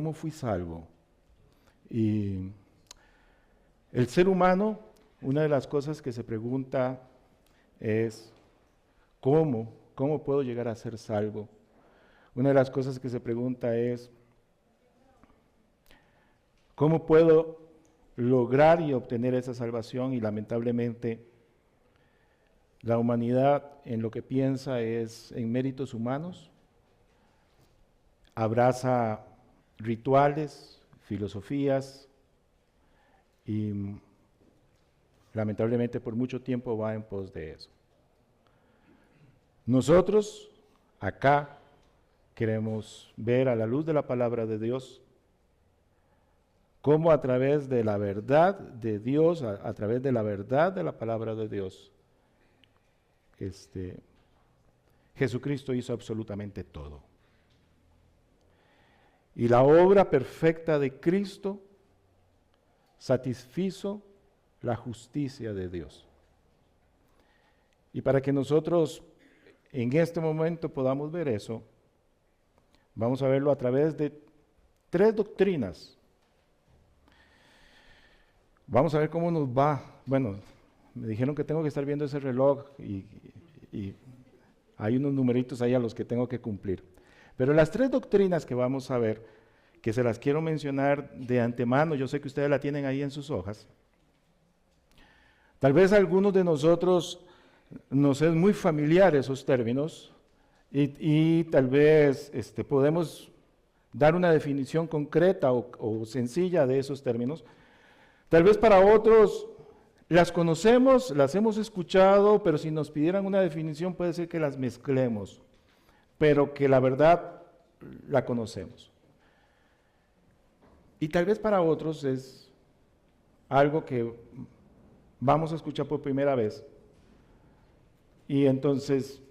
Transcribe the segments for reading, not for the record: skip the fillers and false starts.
¿cómo fui salvo? Y el ser humano, una de las cosas que se pregunta es, ¿cómo puedo llegar a ser salvo? Una de las cosas que se pregunta es, ¿cómo puedo lograr y obtener esa salvación? Y lamentablemente, la humanidad en lo que piensa es en méritos humanos, abraza rituales, filosofías y lamentablemente por mucho tiempo va en pos de eso. Nosotros acá queremos ver a la luz de la palabra de Dios cómo a través de la verdad de Dios, a través de la verdad de la palabra de Dios, Jesucristo hizo absolutamente todo. Y la obra perfecta de Cristo satisfizo la justicia de Dios. Y para que nosotros en este momento podamos ver eso, vamos a verlo a través de 3 doctrinas. Vamos a ver cómo nos va. Bueno, me dijeron que tengo que estar viendo ese reloj y hay unos numeritos ahí a los que tengo que cumplir. Pero las 3 doctrinas que vamos a ver, que se las quiero mencionar de antemano, yo sé que ustedes la tienen ahí en sus hojas. Tal vez a algunos de nosotros nos es muy familiar esos términos y tal vez podemos dar una definición concreta o sencilla de esos términos. Tal vez para otros las conocemos, las hemos escuchado, pero si nos pidieran una definición puede ser que las mezclemos, pero que la verdad la conocemos. Y tal vez para otros es algo que vamos a escuchar por primera vez y entonces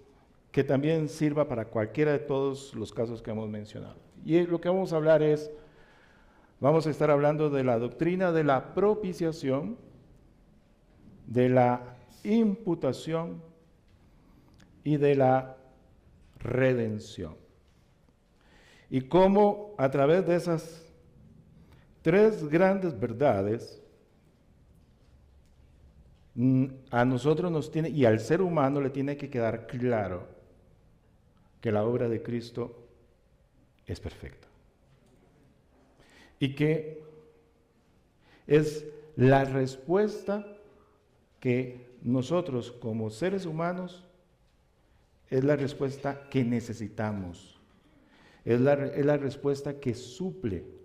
que también sirva para cualquiera de todos los casos que hemos mencionado. Y lo que vamos a hablar es, vamos a estar hablando de la doctrina de la propiciación, de la imputación y de la redención. Y cómo a través de esas 3 grandes verdades, a nosotros nos tiene, y al ser humano le tiene que quedar claro que la obra de Cristo es perfecta. Y que es la respuesta que nosotros como seres humanos, es la respuesta que necesitamos. Es la respuesta que suple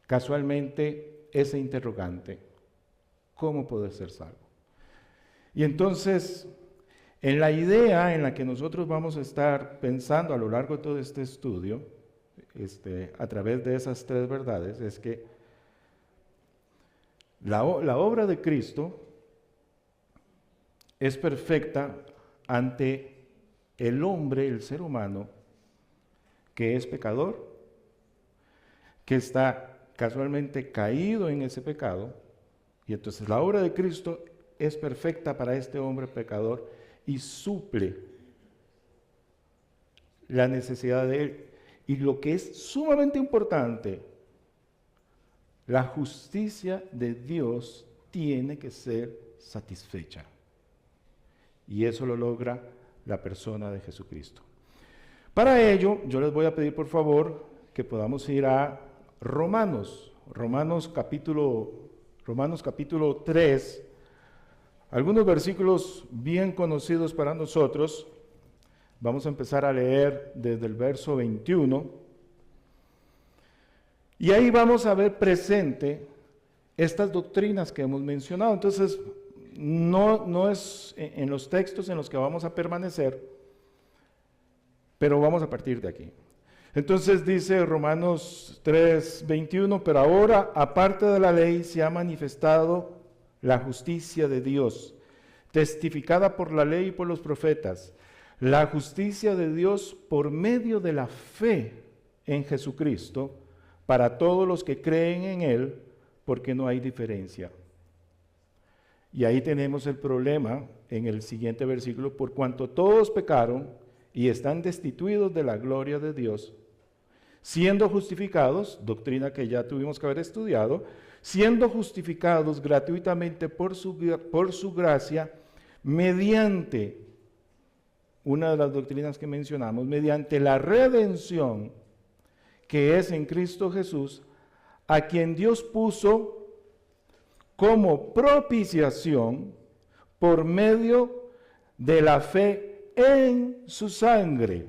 casualmente ese interrogante, ¿cómo poder ser salvo? Y entonces, en la idea en la que nosotros vamos a estar pensando a lo largo de todo este estudio, a través de esas 3 verdades, es que la obra de Cristo es perfecta ante el hombre, el ser humano, que es pecador, que está casualmente caído en ese pecado, y entonces la obra de Cristo es perfecta para este hombre pecador y suple la necesidad de él. Y lo que es sumamente importante, la justicia de Dios tiene que ser satisfecha. Y eso lo logra la persona de Jesucristo. Para ello, yo les voy a pedir por favor que podamos ir a Romanos capítulo 3, algunos versículos bien conocidos para nosotros. Vamos a empezar a leer desde el verso 21. Y ahí vamos a ver presente estas doctrinas que hemos mencionado. Entonces, no es en los textos en los que vamos a permanecer, pero vamos a partir de aquí. Entonces dice Romanos 3:21, pero ahora, aparte de la ley, se ha manifestado la justicia de Dios, testificada por la ley y por los profetas, la justicia de Dios por medio de la fe en Jesucristo, para todos los que creen en Él, porque no hay diferencia. Y ahí tenemos el problema en el siguiente versículo, por cuanto todos pecaron y están destituidos de la gloria de Dios, siendo justificados, doctrina que ya tuvimos que haber estudiado, siendo justificados gratuitamente por su gracia, mediante, una de las doctrinas que mencionamos, mediante la redención que es en Cristo Jesús, a quien Dios puso como propiciación por medio de la fe en su sangre.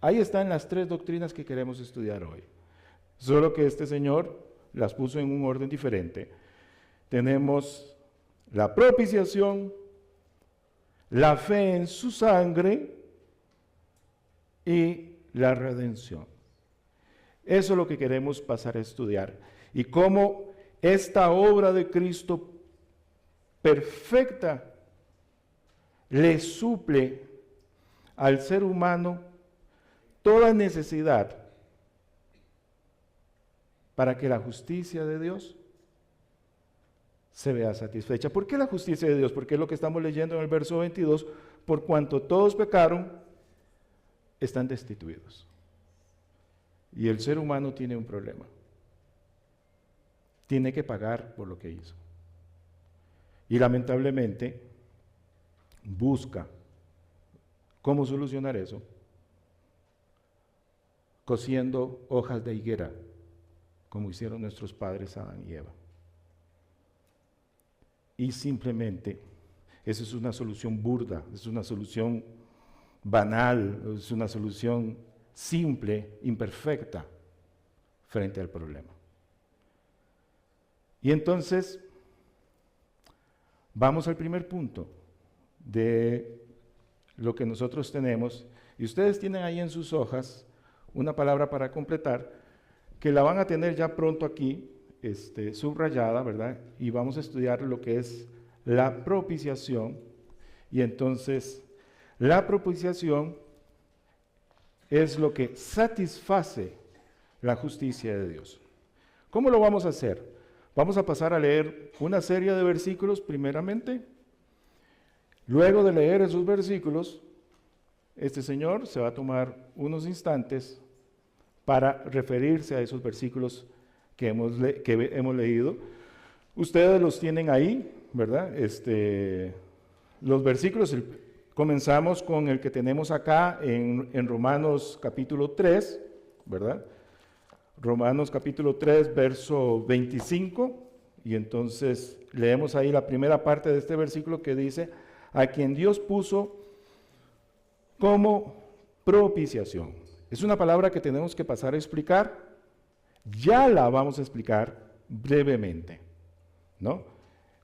Ahí están las tres doctrinas que queremos estudiar hoy. Solo que este señor las puso en un orden diferente. Tenemos la propiciación, la fe en su sangre y la redención. Eso es lo que queremos pasar a estudiar. Y cómo esta obra de Cristo perfecta le suple al ser humano toda necesidad para que la justicia de Dios se vea satisfecha. ¿Por qué la justicia de Dios? Porque es lo que estamos leyendo en el verso 22, por cuanto todos pecaron, están destituidos. Y el ser humano tiene un problema. Tiene que pagar por lo que hizo. Y lamentablemente busca cómo solucionar eso, cosiendo hojas de higuera, como hicieron nuestros padres Adán y Eva. Y simplemente, esa es una solución burda, es una solución banal, es una solución simple, imperfecta, frente al problema. Y entonces, vamos al primer punto de lo que nosotros tenemos, y ustedes tienen ahí en sus hojas una palabra para completar, que la van a tener ya pronto aquí, subrayada, ¿verdad? Y vamos a estudiar lo que es la propiciación, y entonces, la propiciación es lo que satisface la justicia de Dios. ¿Cómo lo vamos a hacer? Vamos a pasar a leer una serie de versículos primeramente. Luego de leer esos versículos, este señor se va a tomar unos instantes para referirse a esos versículos que hemos leído. Ustedes los tienen ahí, ¿verdad? Los versículos, comenzamos con el que tenemos acá en Romanos capítulo 3, ¿verdad? Romanos capítulo 3, verso 25, y entonces leemos ahí la primera parte de este versículo que dice, a quien Dios puso como propiciación. Es una palabra que tenemos que pasar a explicar, ya la vamos a explicar brevemente, ¿no?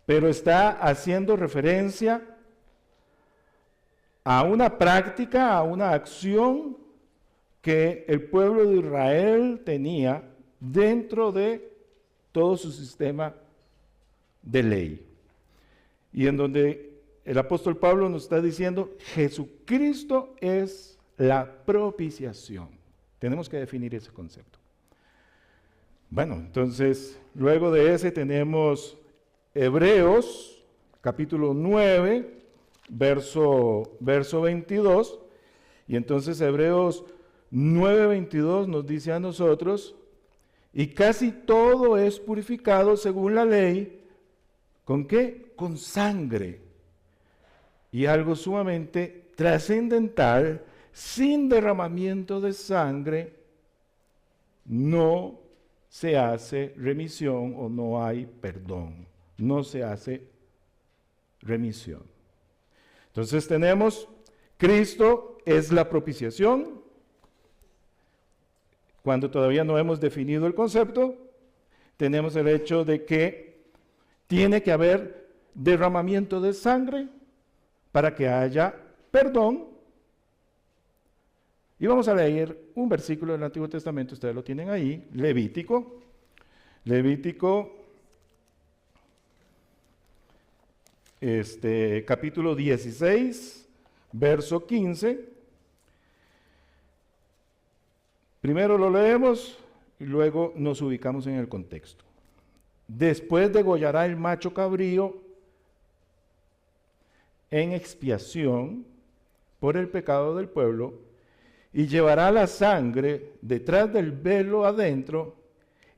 Pero está haciendo referencia a una práctica, a una acción que el pueblo de Israel tenía dentro de todo su sistema de ley. Y en donde el apóstol Pablo nos está diciendo, Jesucristo es la propiciación. Tenemos que definir ese concepto. Bueno, entonces, luego de ese tenemos Hebreos, capítulo 9, verso 22, y entonces Hebreos 9:22 nos dice a nosotros, y casi todo es purificado según la ley, ¿con qué? Con sangre. Y algo sumamente trascendental, sin derramamiento de sangre, no se hace remisión o no hay perdón, no se hace remisión. Entonces tenemos, Cristo es la propiciación. Cuando todavía no hemos definido el concepto, tenemos el hecho de que tiene que haber derramamiento de sangre para que haya perdón. Y vamos a leer un versículo del Antiguo Testamento, ustedes lo tienen ahí, Levítico, capítulo 16, verso 15. Primero lo leemos y luego nos ubicamos en el contexto. Después degollará el macho cabrío en expiación por el pecado del pueblo y llevará la sangre detrás del velo adentro,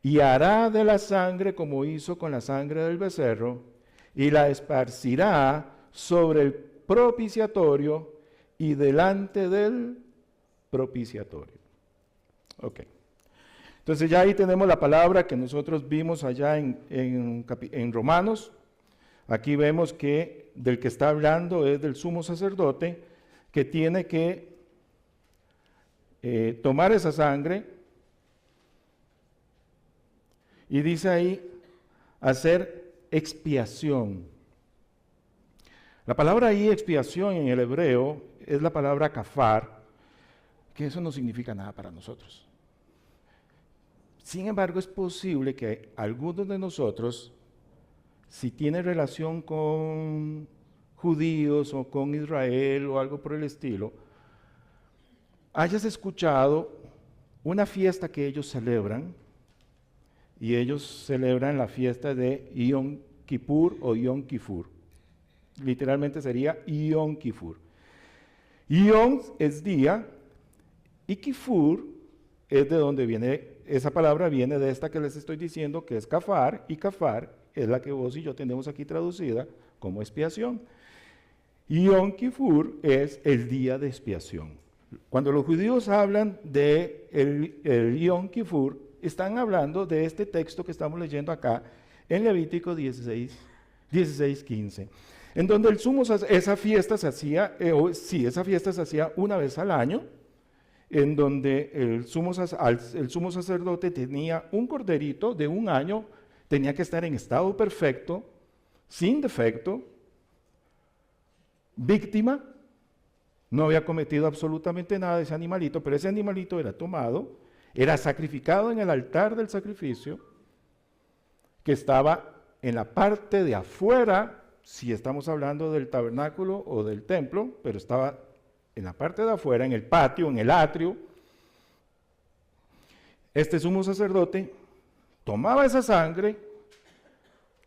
y hará de la sangre como hizo con la sangre del becerro, y la esparcirá sobre el propiciatorio y delante del propiciatorio. Ok. Entonces ya ahí tenemos la palabra que nosotros vimos allá en Romanos. Aquí vemos que del que está hablando es del sumo sacerdote, que tiene que tomar esa sangre, y dice ahí, hacer expiación. La palabra ahí, expiación, en el hebreo, es la palabra kafar, que eso no significa nada para nosotros. Sin embargo, es posible que algunos de nosotros, si tiene relación con judíos o con Israel o algo por el estilo, hayas escuchado una fiesta que ellos celebran, y ellos celebran la fiesta de Yom Kippur o Yom Kifur. Literalmente sería Yom Kifur. Yom es día y Kifur es de donde viene, esa palabra viene de esta que les estoy diciendo, que es kafar, y kafar es la que vos y yo tenemos aquí traducida como expiación. Yom Kifur es el día de expiación. Cuando los judíos hablan de el Yom Kifur, están hablando de este texto que estamos leyendo acá en Levítico 16:15, en donde esa fiesta se hacía, esa fiesta se hacía una vez al año, en donde el sumo sacerdote tenía un corderito de un año, tenía que estar en estado perfecto, sin defecto, víctima, no había cometido absolutamente nada de ese animalito, pero ese animalito era tomado, era sacrificado en el altar del sacrificio, que estaba en la parte de afuera, si estamos hablando del tabernáculo o del templo, pero estaba en la parte de afuera, en el patio, en el atrio. Este sumo sacerdote tomaba esa sangre,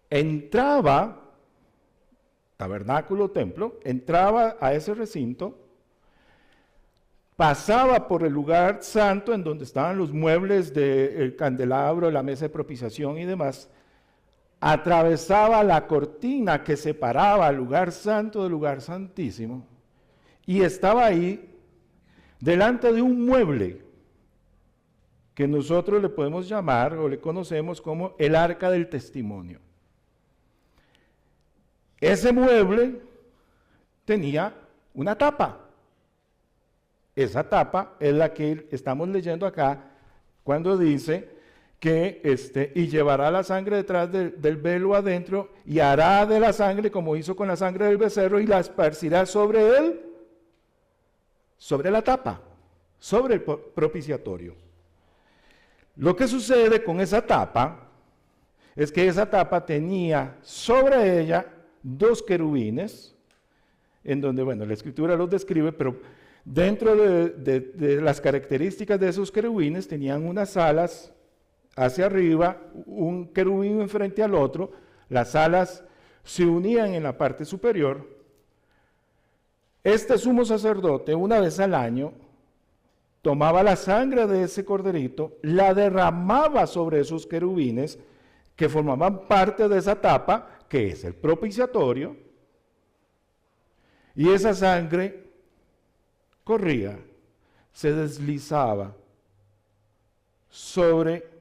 entraba, tabernáculo, templo, entraba a ese recinto, pasaba por el lugar santo en donde estaban los muebles del candelabro, la mesa de propiciación y demás, atravesaba la cortina que separaba el lugar santo del lugar santísimo, y estaba ahí delante de un mueble que nosotros le podemos llamar o le conocemos como el arca del testimonio. Ese mueble tenía una tapa. Esa tapa es la que estamos leyendo acá cuando dice que y llevará la sangre detrás del velo adentro, y hará de la sangre como hizo con la sangre del becerro, y la esparcirá sobre él, sobre la tapa, sobre el propiciatorio. Lo que sucede con esa tapa es que esa tapa tenía sobre ella 2 querubines, en donde, bueno, la escritura los describe, pero dentro de las características de esos querubines tenían unas alas hacia arriba, un querubín enfrente al otro, las alas se unían en la parte superior. Este sumo sacerdote, una vez al año, tomaba la sangre de ese corderito, la derramaba sobre esos querubines que formaban parte de esa tapa, que es el propiciatorio, y esa sangre corría, se deslizaba sobre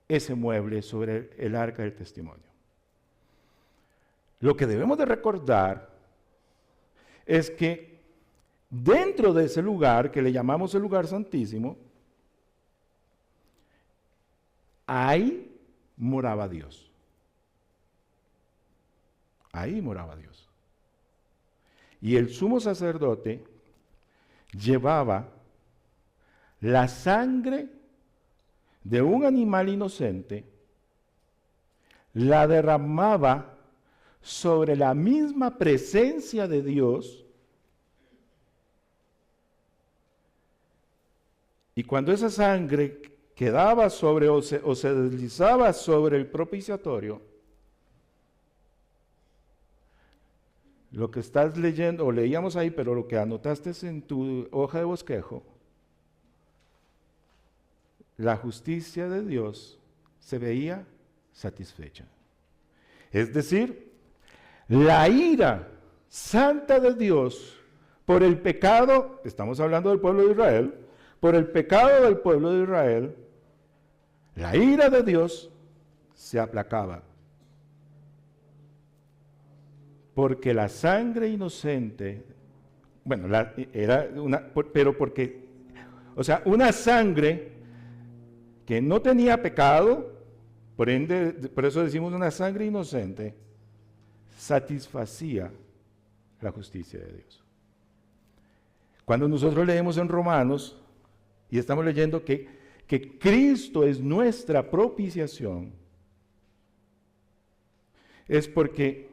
ese mueble, sobre el arca del testimonio. Lo que debemos de recordar es que dentro de ese lugar, que le llamamos el lugar santísimo, ahí moraba Dios. Ahí moraba Dios. Y el sumo sacerdote llevaba la sangre de un animal inocente, la derramaba sobre la misma presencia de Dios, y cuando esa sangre quedaba sobre o se deslizaba sobre el propiciatorio, lo que estás leyendo, o leíamos ahí, pero lo que anotaste en tu hoja de bosquejo, la justicia de Dios se veía satisfecha. Es decir, la ira santa de Dios por el pecado, estamos hablando del pueblo de Israel, por el pecado del pueblo de Israel, la ira de Dios se aplacaba. Porque la sangre inocente, bueno, era una, pero porque, o sea, una sangre que no tenía pecado, por ende, por eso decimos una sangre inocente, satisfacía la justicia de Dios. Cuando nosotros leemos en Romanos y estamos leyendo que Cristo es nuestra propiciación, es porque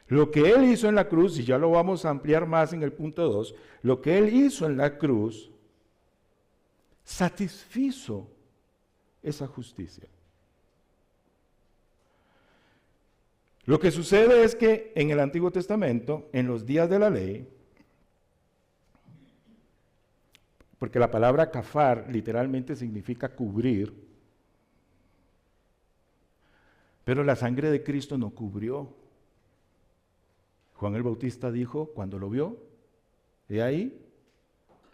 lo que Él hizo en la cruz, y ya lo vamos a ampliar más en el punto 2, lo que Él hizo en la cruz satisfizo esa justicia. Lo que sucede es que en el Antiguo Testamento, en los días de la ley, porque la palabra kafar literalmente significa cubrir, pero la sangre de Cristo no cubrió. Juan el Bautista dijo, cuando lo vio, he ahí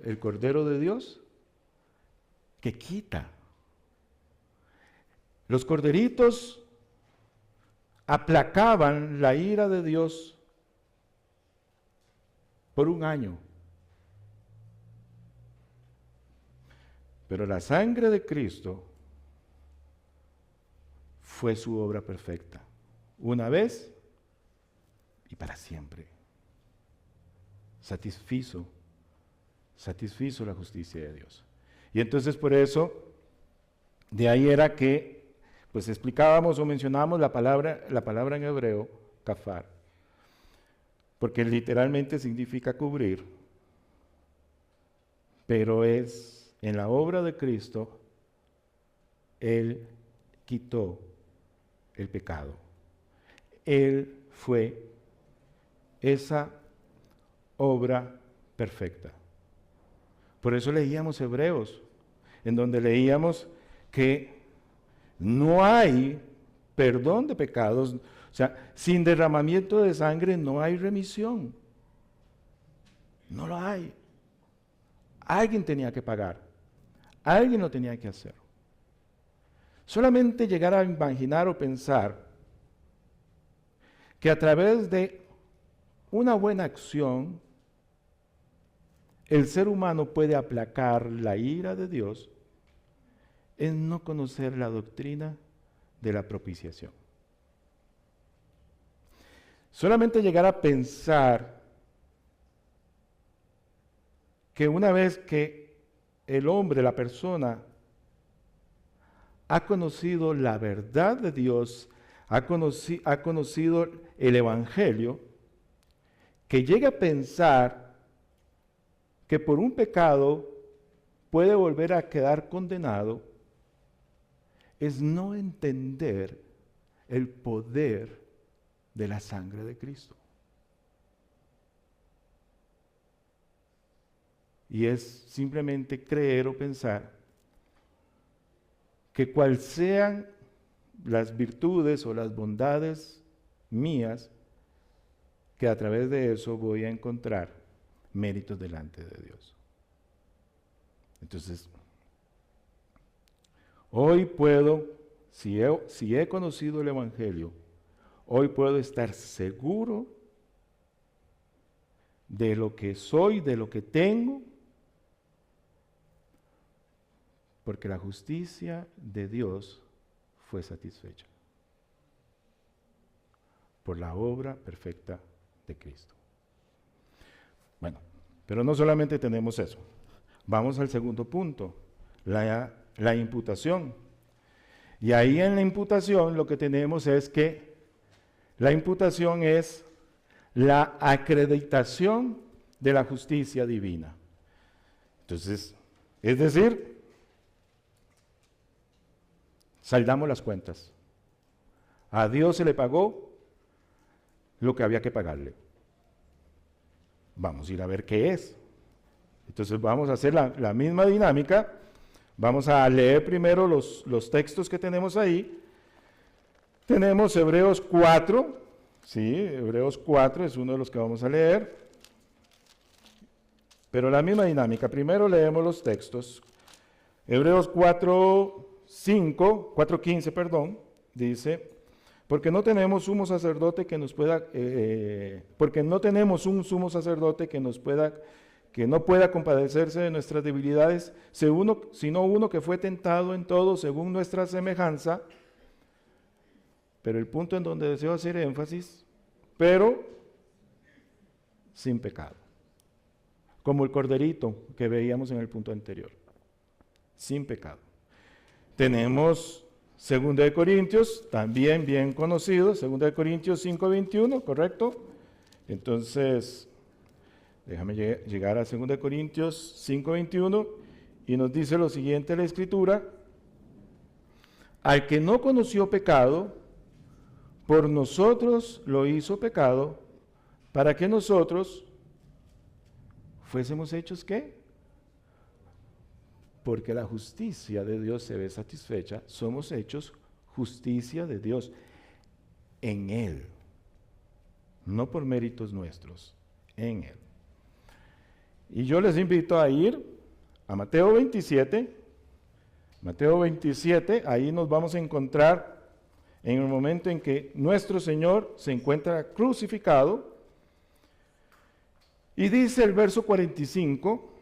el Cordero de Dios que quita. Los corderitos aplacaban la ira de Dios por un año. Pero la sangre de Cristo fue su obra perfecta, una vez y para siempre. Satisfizo la justicia de Dios. Y entonces por eso, de ahí era que pues explicábamos o mencionábamos la palabra en hebreo, kafar, porque literalmente significa cubrir, pero es en la obra de Cristo, Él quitó el pecado. Él fue esa obra perfecta. Por eso leíamos Hebreos, en donde leíamos que no hay perdón de pecados, o sea, sin derramamiento de sangre no hay remisión. No lo hay. Alguien tenía que pagar, alguien lo tenía que hacer. Solamente llegar a imaginar o pensar que a través de una buena acción, el ser humano puede aplacar la ira de Dios, es no conocer la doctrina de la propiciación. Solamente llegar a pensar que una vez que el hombre, la persona, ha conocido la verdad de Dios, ha conocido el Evangelio, que llegue a pensar que por un pecado puede volver a quedar condenado, es no entender el poder de la sangre de Cristo. Y es simplemente creer o pensar que cual sean las virtudes o las bondades mías, que a través de eso voy a encontrar méritos delante de Dios. Entonces, hoy puedo, si he conocido el Evangelio, hoy puedo estar seguro de lo que soy, de lo que tengo, porque la justicia de Dios fue satisfecha por la obra perfecta de Cristo. Bueno, pero no solamente tenemos eso. Vamos al segundo punto, la imputación. Y ahí en la imputación lo que tenemos es que la imputación es la acreditación de la justicia divina. Entonces, es decir, saldamos las cuentas. A Dios se le pagó lo que había que pagarle. Vamos a ir a ver qué es. Entonces vamos a hacer la misma dinámica. Vamos a leer primero los textos que tenemos ahí. Tenemos Hebreos 4, sí, Hebreos 4 es uno de los que vamos a leer. Pero la misma dinámica, primero leemos los textos. Hebreos 4:15, perdón, dice, porque no tenemos sumo sacerdote que nos pueda, porque no tenemos un sumo sacerdote que no pueda compadecerse de nuestras debilidades, sino uno que fue tentado en todo según nuestra semejanza. Pero el punto en donde deseo hacer énfasis, pero sin pecado. Como el corderito que veíamos en el punto anterior. Sin pecado. Tenemos 2 Corintios, también bien conocido, 2 Corintios 5:21, ¿correcto? Entonces, déjame llegar a 2 Corintios 5:21 y nos dice lo siguiente la Escritura: al que no conoció pecado, por nosotros lo hizo pecado, para que nosotros fuésemos hechos ¿qué? Porque la justicia de Dios se ve satisfecha, somos hechos justicia de Dios en Él, no por méritos nuestros, en Él. Y yo les invito a ir a Mateo 27, ahí nos vamos a encontrar en el momento en que nuestro Señor se encuentra crucificado, y dice el verso 45,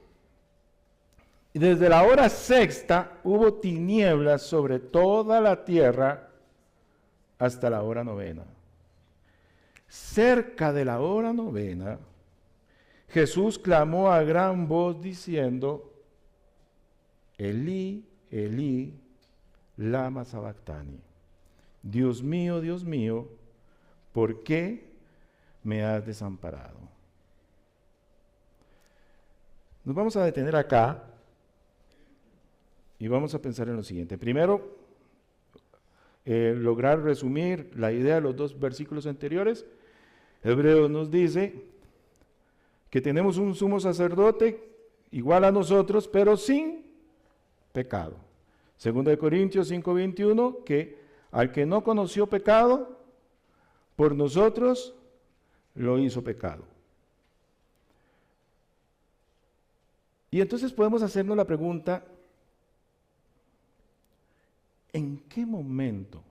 y desde la hora sexta hubo tinieblas sobre toda la tierra hasta la hora novena. Cerca de la hora novena, Jesús clamó a gran voz diciendo, Elí, Elí, lama sabactani. Dios mío, ¿por qué me has desamparado? Nos vamos a detener acá y vamos a pensar en lo siguiente. Primero, lograr resumir la idea de los dos versículos anteriores. Hebreos nos dice que tenemos un sumo sacerdote igual a nosotros, pero sin pecado. 2 Corintios 5:21, que al que no conoció pecado, por nosotros lo hizo pecado. Y entonces podemos hacernos la pregunta, ¿en qué momento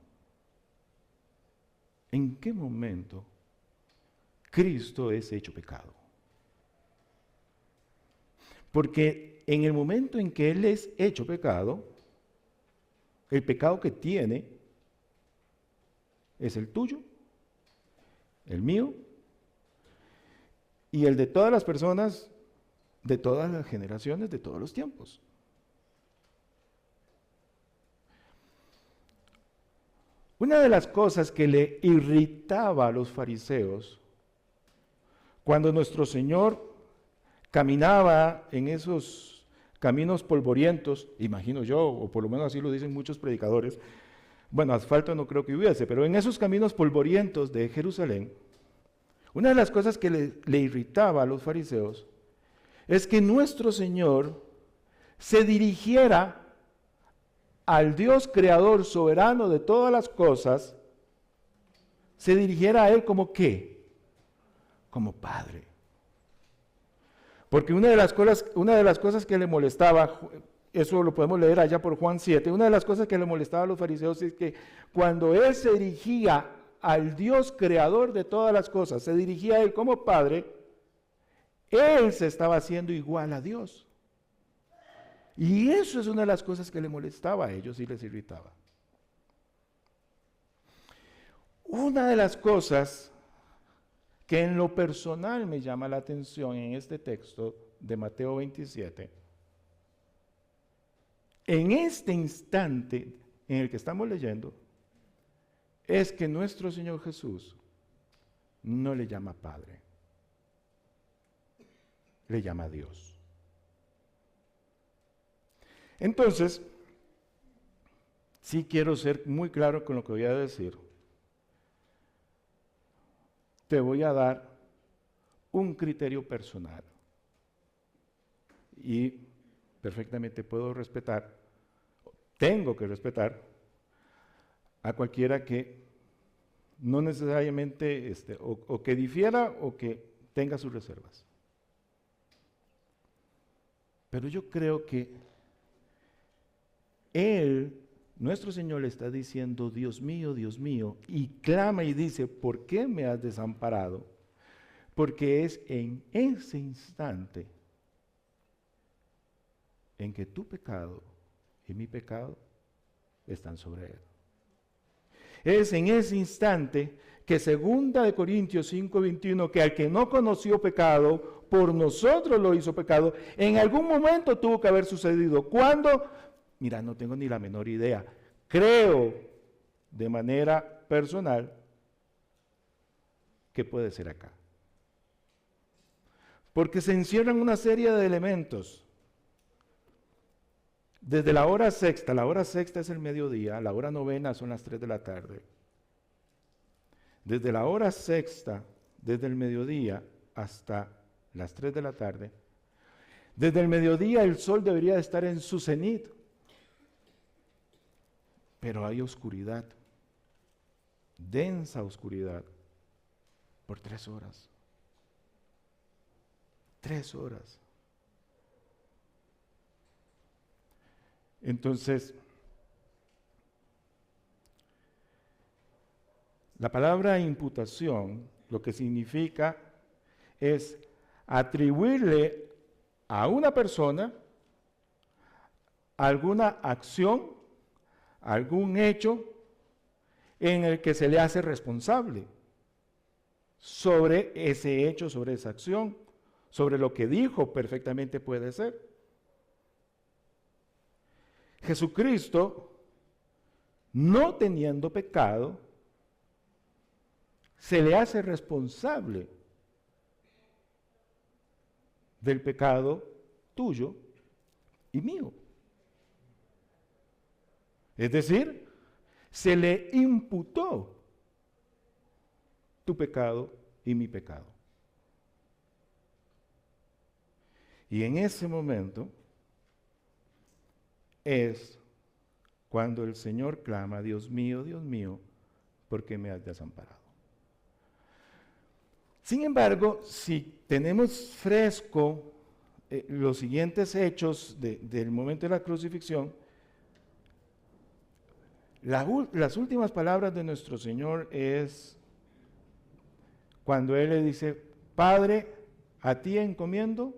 Cristo es hecho pecado? Porque en el momento en que Él es hecho pecado, el pecado que tiene es el tuyo, el mío y el de todas las personas, de todas las generaciones, de todos los tiempos. Una de las cosas que le irritaba a los fariseos cuando nuestro Señor caminaba en esos caminos polvorientos, imagino yo, o por lo menos así lo dicen muchos predicadores, bueno, asfalto no creo que hubiese, pero en esos caminos polvorientos de Jerusalén, una de las cosas que le irritaba a los fariseos es que nuestro Señor se dirigiera al Dios creador soberano de todas las cosas, se dirigiera a Él como ¿qué? Como Padre. Porque una de las cosas que le molestaba, eso lo podemos leer allá por Juan 7, una de las cosas que le molestaba a los fariseos es que cuando Él se dirigía al Dios creador de todas las cosas, se dirigía a Él como Padre, Él se estaba haciendo igual a Dios. Y eso es una de las cosas que le molestaba a ellos y les irritaba. Una de las cosas que en lo personal me llama la atención en este texto de Mateo 27, en este instante en el que estamos leyendo, es que nuestro Señor Jesús no le llama Padre, le llama Dios. Entonces, sí quiero ser muy claro con lo que voy a decir. Te voy a dar un criterio personal. Y perfectamente puedo respetar, tengo que respetar a cualquiera que no necesariamente o que difiera o que tenga sus reservas. Pero yo creo que Él, nuestro Señor, le está diciendo, Dios mío, y clama y dice, ¿por qué me has desamparado? Porque es en ese instante en que tu pecado y mi pecado están sobre Él. Es en ese instante que 2 Corintios 5:21, que al que no conoció pecado, por nosotros lo hizo pecado, en algún momento tuvo que haber sucedido. ¿Cuándo? Mira, no tengo ni la menor idea. Creo de manera personal que puede ser acá. Porque se encierran una serie de elementos. Desde la hora sexta es el mediodía, la hora novena son las 3 de la tarde. Desde la hora sexta, desde el mediodía hasta las 3 de la tarde, desde el mediodía el sol debería estar en su cenit, pero hay oscuridad, densa oscuridad, por 3 horas. 3 horas. Entonces, la palabra imputación lo que significa es atribuirle a una persona alguna acción, algún hecho en el que se le hace responsable sobre ese hecho, sobre esa acción, sobre lo que dijo perfectamente puede ser. Jesucristo, no teniendo pecado, se le hace responsable del pecado tuyo y mío. Es decir, se le imputó tu pecado y mi pecado. Y en ese momento es cuando el Señor clama, Dios mío, ¿por qué me has desamparado? Sin embargo, si tenemos fresco los siguientes hechos del momento de la crucifixión, las últimas palabras de nuestro Señor es cuando Él le dice, Padre, a ti encomiendo,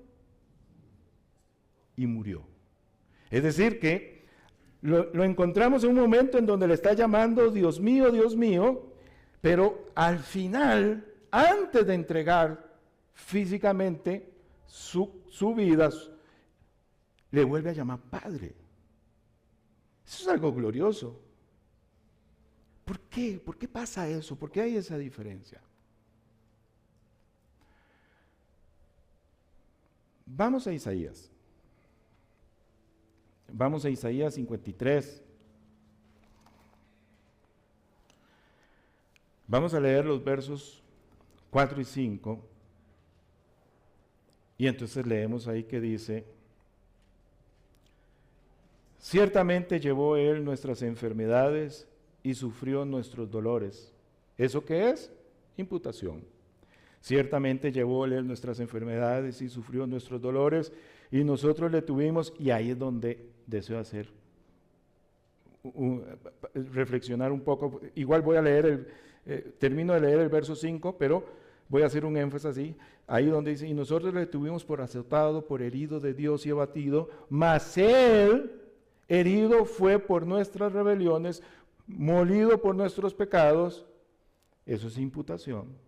y murió. Es decir, que lo encontramos en un momento en donde le está llamando Dios mío, pero al final, antes de entregar físicamente su vida, le vuelve a llamar Padre. Eso es algo glorioso. ¿Por qué? ¿Por qué pasa eso? ¿Por qué hay esa diferencia? Vamos a Isaías. Vamos a Isaías 53. Vamos a leer los versos 4 y 5. Y entonces leemos ahí que dice, ciertamente llevó Él nuestras enfermedades y sufrió nuestros dolores. ¿Eso qué es? Imputación. Ciertamente llevó Él nuestras enfermedades y sufrió nuestros dolores, y nosotros le tuvimos, y ahí es donde deseo hacer, reflexionar un poco. Igual voy a leer, termino de leer el verso 5, pero voy a hacer un énfasis así, ahí donde dice, y nosotros le tuvimos por azotado, por herido de Dios y abatido, mas Él herido fue por nuestras rebeliones, molido por nuestros pecados. Eso es imputación.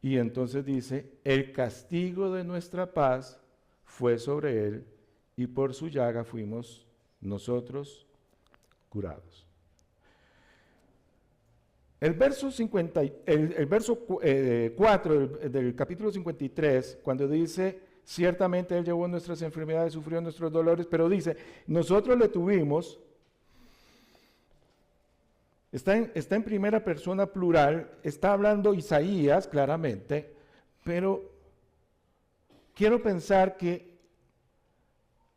Y entonces dice, el castigo de nuestra paz fue sobre Él, y por su llaga fuimos nosotros curados. El verso 4 del capítulo 53, cuando dice, ciertamente Él llevó nuestras enfermedades, sufrió nuestros dolores, pero dice, nosotros le tuvimos, está en primera persona plural, está hablando Isaías claramente, pero quiero pensar que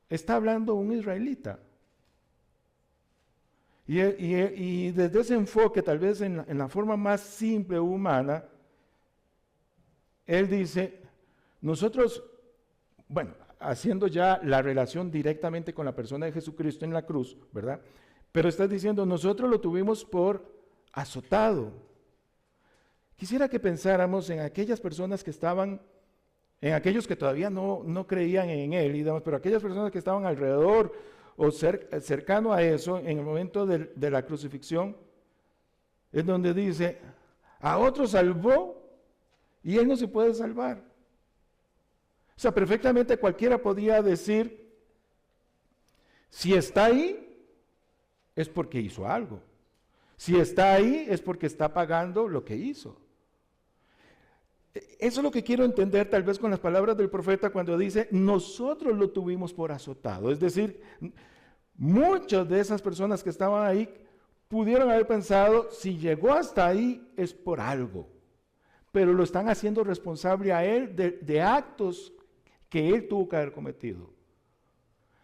está hablando un israelita. Y desde ese enfoque, tal vez en la forma más simple humana, él dice, nosotros, bueno, haciendo ya la relación directamente con la persona de Jesucristo en la cruz, ¿verdad? Pero está diciendo, nosotros lo tuvimos por azotado. Quisiera que pensáramos en aquellas personas que estaban, en aquellos que todavía no creían en él, y demás, pero aquellas personas que estaban alrededor o cercano a eso, en el momento de la crucifixión, es donde dice, a otro salvó y él no se puede salvar. O sea, perfectamente cualquiera podía decir, si está ahí, es porque hizo algo. Si está ahí, es porque está pagando lo que hizo. Eso es lo que quiero entender tal vez con las palabras del profeta cuando dice, nosotros lo tuvimos por azotado. Es decir, muchas de esas personas que estaban ahí pudieron haber pensado, si llegó hasta ahí es por algo. Pero lo están haciendo responsable a él de actos que él tuvo que haber cometido.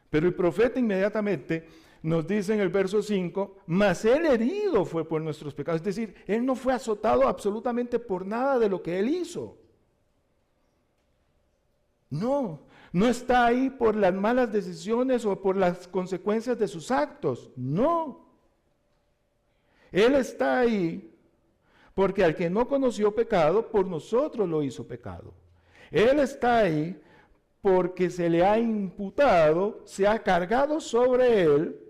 Pero el profeta inmediatamente nos dice en el verso 5, mas él herido fue por nuestros pecados. Es decir, él no fue azotado absolutamente por nada de lo que él hizo. No está ahí por las malas decisiones o por las consecuencias de sus actos. No. Él está ahí porque al que no conoció pecado, por nosotros lo hizo pecado. Él está ahí porque se le ha imputado, se ha cargado sobre él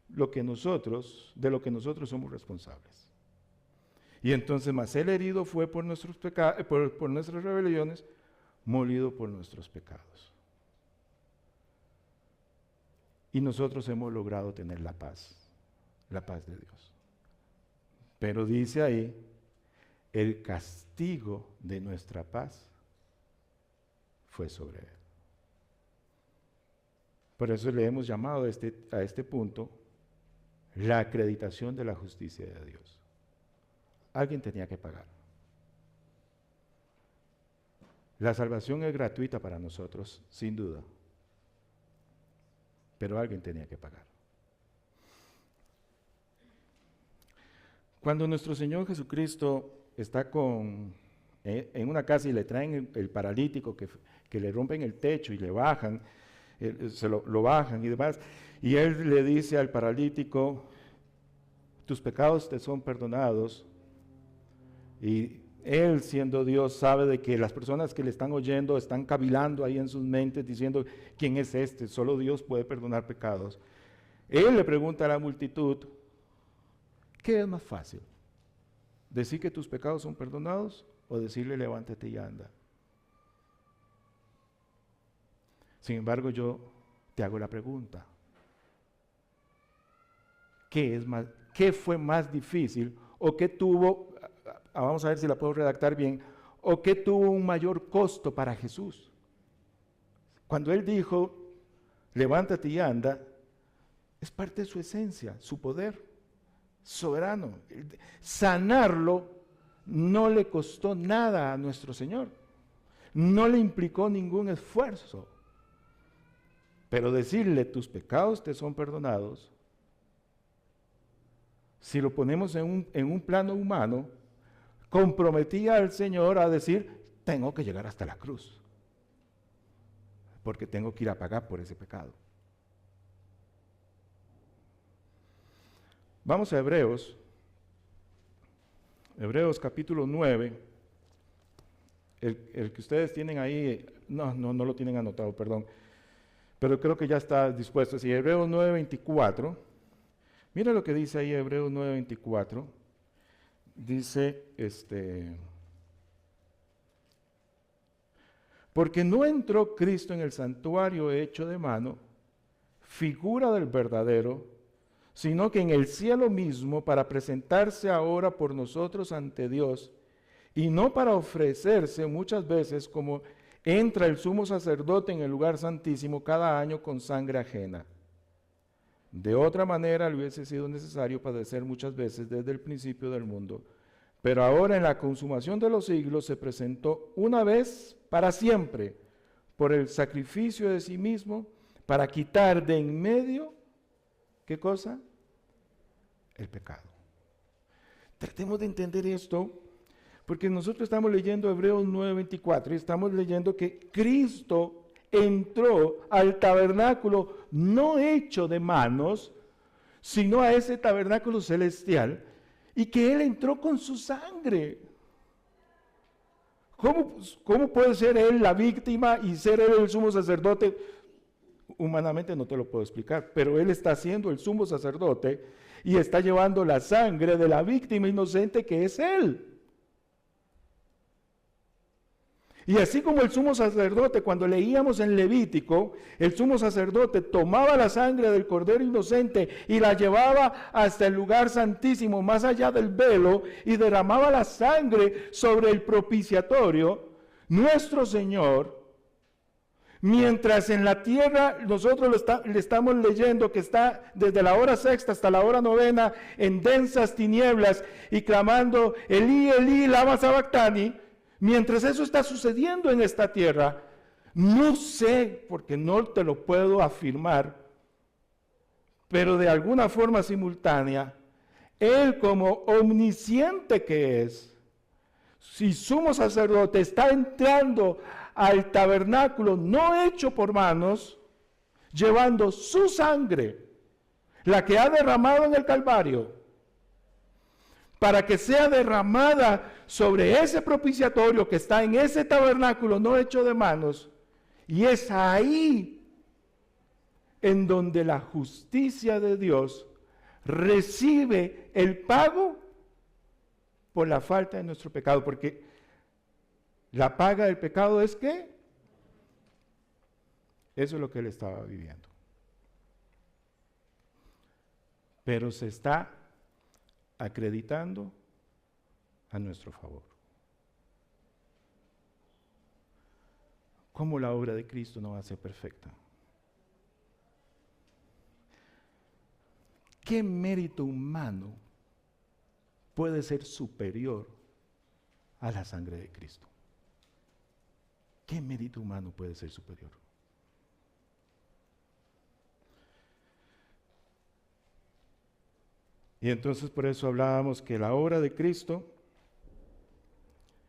de lo que nosotros somos responsables. Y entonces, mas él herido fue por nuestros pecados, por nuestras rebeliones, molido por nuestros pecados. Y nosotros hemos logrado tener la paz de Dios. Pero dice ahí, el castigo de nuestra paz fue sobre él. Por eso le hemos llamado a este punto la acreditación de la justicia de Dios. Alguien tenía que pagar. La salvación es gratuita para nosotros, sin duda. Pero alguien tenía que pagar. Cuando nuestro Señor Jesucristo está en una casa y le traen el paralítico que le rompen el techo y le bajan, lo bajan y demás, y él le dice al paralítico, tus pecados te son perdonados, y él siendo Dios sabe de que las personas que le están oyendo están cavilando ahí en sus mentes diciendo, ¿quién es este? Solo Dios puede perdonar pecados. Él le pregunta a la multitud, ¿qué es más fácil? ¿Decir que tus pecados son perdonados o decirle levántate y anda? Sin embargo, yo te hago la pregunta. ¿Qué fue más difícil o qué tuvo, vamos a ver si la puedo redactar bien, o qué tuvo un mayor costo para Jesús? Cuando él dijo, levántate y anda, es parte de su esencia, su poder soberano. Sanarlo no le costó nada a nuestro Señor, no le implicó ningún esfuerzo. Pero decirle, tus pecados te son perdonados, si lo ponemos en un plano humano, comprometía al Señor a decir, tengo que llegar hasta la cruz, porque tengo que ir a pagar por ese pecado. Vamos a Hebreos capítulo 9, el que ustedes tienen ahí, no lo tienen anotado, perdón, pero creo que ya está dispuesto. Sí, Hebreos 9:24. Mira lo que dice ahí Hebreos 9:24. Dice, porque no entró Cristo en el santuario hecho de mano, figura del verdadero, sino que en el cielo mismo para presentarse ahora por nosotros ante Dios, y no para ofrecerse muchas veces como entra el sumo sacerdote en el lugar santísimo cada año con sangre ajena. De otra manera, le hubiese sido necesario padecer muchas veces desde el principio del mundo. Pero ahora en la consumación de los siglos se presentó una vez para siempre por el sacrificio de sí mismo para quitar de en medio, ¿qué cosa? El pecado. Tratemos de entender esto, porque nosotros estamos leyendo Hebreos 9:24 y estamos leyendo que Cristo entró al tabernáculo no hecho de manos, sino a ese tabernáculo celestial, y que Él entró con su sangre. ¿Cómo puede ser Él la víctima y ser Él el sumo sacerdote? Humanamente no te lo puedo explicar, pero Él está siendo el sumo sacerdote y está llevando la sangre de la víctima inocente que es Él. Y así como el sumo sacerdote, cuando leíamos en Levítico, el sumo sacerdote tomaba la sangre del cordero inocente y la llevaba hasta el lugar santísimo, más allá del velo, y derramaba la sangre sobre el propiciatorio, nuestro Señor, mientras en la tierra nosotros le estamos leyendo que está desde la hora sexta hasta la hora novena en densas tinieblas y clamando, Elí, Elí, lama sabactani. Mientras eso está sucediendo en esta tierra, no sé, porque no te lo puedo afirmar, pero de alguna forma simultánea, Él como omnisciente que es, si sumo sacerdote está entrando al tabernáculo no hecho por manos, llevando su sangre, la que ha derramado en el Calvario, para que sea derramada sobre ese propiciatorio que está en ese tabernáculo no hecho de manos, y es ahí en donde la justicia de Dios recibe el pago por la falta de nuestro pecado, porque la paga del pecado es ¿qué? Eso es lo que él estaba viviendo. Pero se está acreditando a nuestro favor. ¿Cómo la obra de Cristo no va a ser perfecta? ¿Qué mérito humano puede ser superior a la sangre de Cristo? ¿Qué mérito humano puede ser superior? Y entonces por eso hablábamos que la obra de Cristo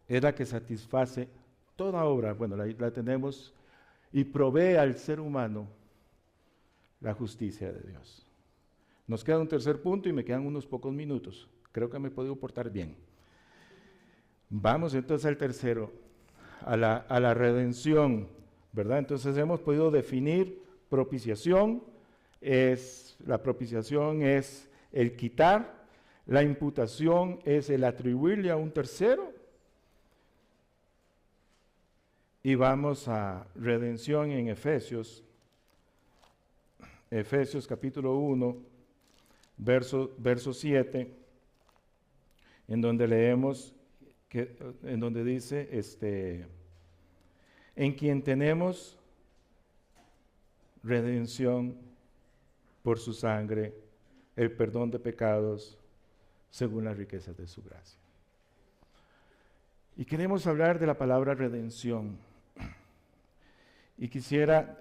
es la que satisface toda obra, bueno, la tenemos, y provee al ser humano la justicia de Dios. Nos queda un tercer punto y me quedan unos pocos minutos. Creo que me he podido portar bien. Vamos entonces al tercero, a la redención, ¿verdad? Entonces hemos podido definir propiciación. La propiciación es el quitar, la imputación es el atribuirle a un tercero, y vamos a redención en Efesios capítulo 1, verso 7, en donde leemos, en donde dice, en quien tenemos redención por su sangre, el perdón de pecados, según las riquezas de su gracia. Y queremos hablar de la palabra redención. Y quisiera,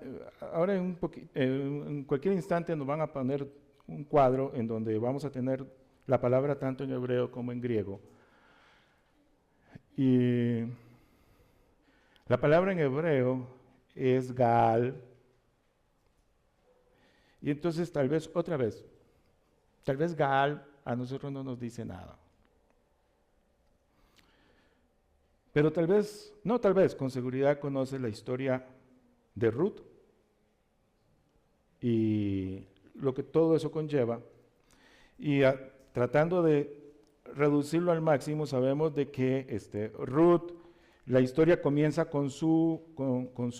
ahora en cualquier instante nos van a poner un cuadro en donde vamos a tener la palabra tanto en hebreo como en griego. Y la palabra en hebreo es Gaal. Y entonces tal vez Gaal a nosotros no nos dice nada. Pero con seguridad conoce la historia de Ruth y lo que todo eso conlleva. Y tratando de reducirlo al máximo, sabemos de que Ruth, la historia comienza con su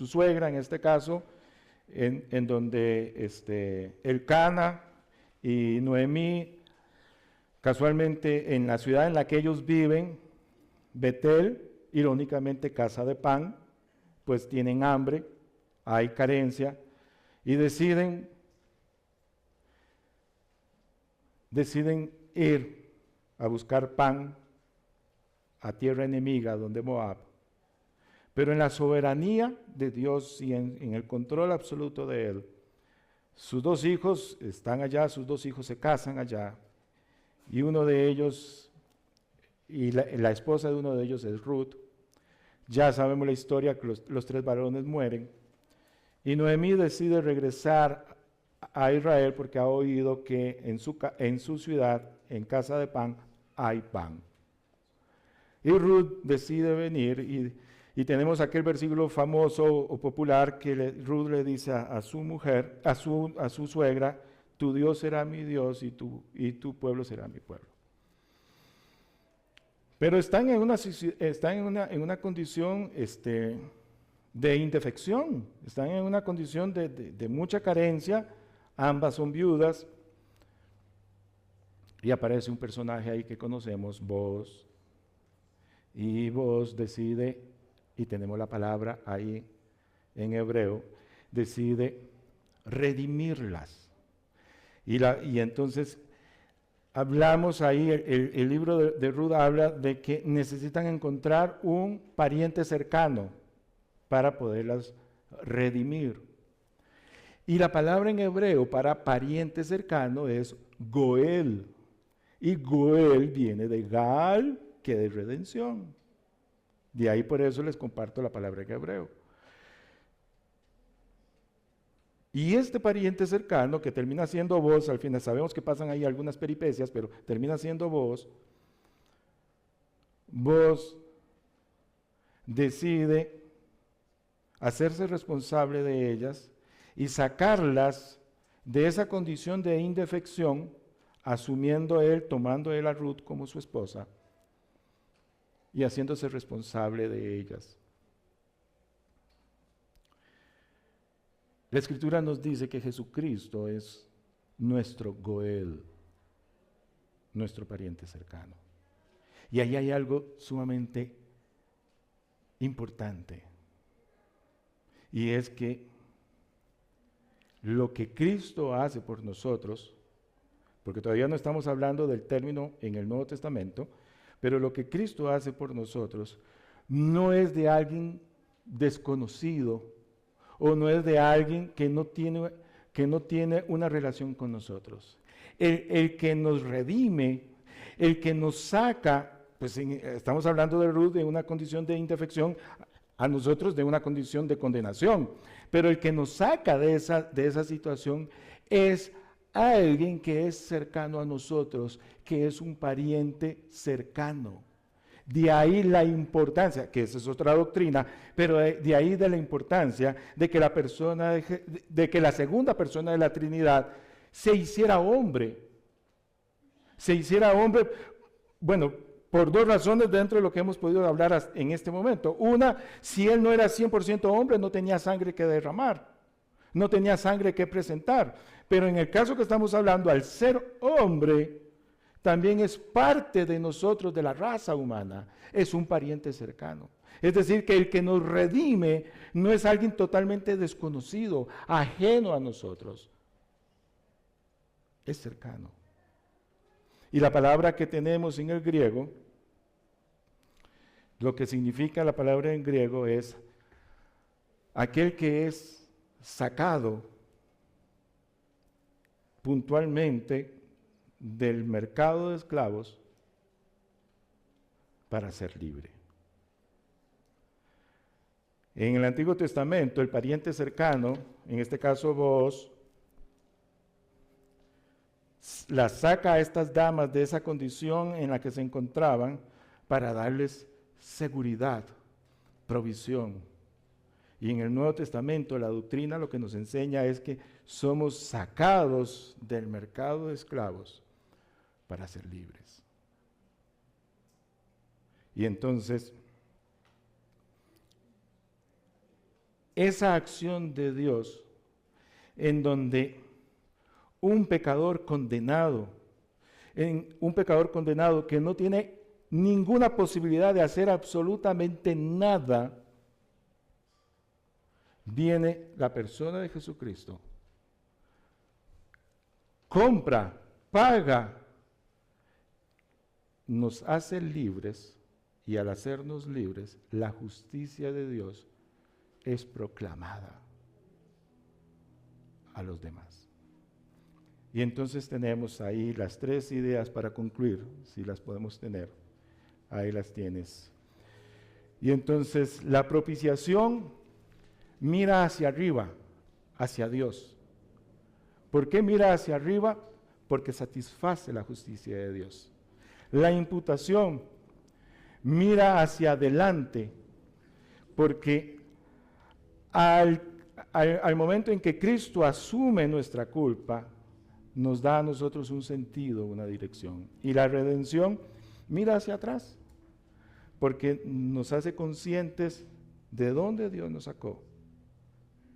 suegra, en este caso, en donde Elcana y Noemí, casualmente en la ciudad en la que ellos viven, Betel, irónicamente casa de pan, pues tienen hambre, hay carencia, y deciden deciden ir a buscar pan a tierra enemiga, donde Moab. Pero en la soberanía de Dios y en el control absoluto de Él, sus dos hijos están allá, sus dos hijos se casan allá, y uno de ellos, y la esposa de uno de ellos es Ruth. Ya sabemos la historia, que los tres varones mueren, y Noemí decide regresar a Israel porque ha oído que en su ciudad, en casa de pan, hay pan. Y Ruth decide venir, y tenemos aquel versículo famoso o popular que Ruth le dice a su mujer, a su suegra: tu Dios será mi Dios y tu pueblo será mi pueblo. Pero están en una condición de indefección, están en una condición de mucha carencia. Ambas son viudas, y aparece un personaje ahí que conocemos, Booz, y Booz decide, y tenemos la palabra ahí en hebreo, decide redimirlas. Y entonces hablamos ahí, el libro de Ruth habla de que necesitan encontrar un pariente cercano para poderlas redimir. Y la palabra en hebreo para pariente cercano es Goel. Y Goel viene de Gal, que de redención. De ahí por eso les comparto la palabra en hebreo. Y este pariente cercano, que termina siendo Booz, al final sabemos que pasan ahí algunas peripecias, pero termina siendo Booz decide hacerse responsable de ellas y sacarlas de esa condición de indefección, tomando él a Ruth como su esposa y haciéndose responsable de ellas. La Escritura nos dice que Jesucristo es nuestro Goel, nuestro pariente cercano. Y ahí hay algo sumamente importante, y es que lo que Cristo hace por nosotros, porque todavía no estamos hablando del término en el Nuevo Testamento, pero lo que Cristo hace por nosotros no es de alguien desconocido, o no es de alguien que no tiene una relación con nosotros. El que nos redime, el que nos saca, pues estamos hablando de Ruth de una condición de indefección, a nosotros de una condición de condenación, pero el que nos saca de esa situación es alguien que es cercano a nosotros, que es un pariente cercano. De ahí la importancia, que esa es otra doctrina, pero de ahí de la importancia de que la segunda persona de la Trinidad se hiciera hombre. Se hiciera hombre, bueno, por dos razones dentro de lo que hemos podido hablar en este momento. Una, si él no era 100% hombre, no tenía sangre que derramar, no tenía sangre que presentar. Pero en el caso que estamos hablando, al ser hombre, también es parte de nosotros, de la raza humana, es un pariente cercano. Es decir, que el que nos redime no es alguien totalmente desconocido, ajeno a nosotros, es cercano. Y la palabra que tenemos en el griego, lo que significa la palabra en griego es aquel que es sacado puntualmente del mercado de esclavos para ser libre. En el Antiguo Testamento, el pariente cercano, en este caso Booz, las saca a estas damas de esa condición en la que se encontraban para darles seguridad, provisión. Y en el Nuevo Testamento la doctrina lo que nos enseña es que somos sacados del mercado de esclavos para ser libres. Y entonces, esa acción de Dios en donde un pecador condenado que no tiene ninguna posibilidad de hacer absolutamente nada, viene la persona de Jesucristo, compra paga nos hace libres, y al hacernos libres, la justicia de Dios es proclamada a los demás. Y entonces tenemos ahí las tres ideas para concluir, si las podemos tener. Ahí las tienes. Y entonces la propiciación mira hacia arriba, hacia Dios. ¿Por qué mira hacia arriba? Porque satisface la justicia de Dios. La imputación mira hacia adelante, porque al momento en que Cristo asume nuestra culpa, nos da a nosotros un sentido, una dirección. Y la redención mira hacia atrás, porque nos hace conscientes de dónde Dios nos sacó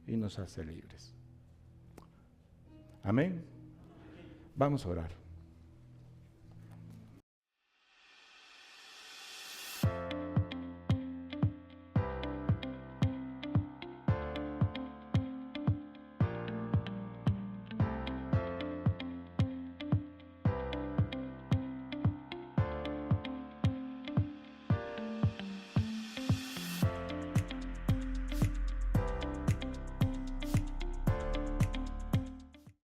y nos hace libres. Amén. Vamos a orar.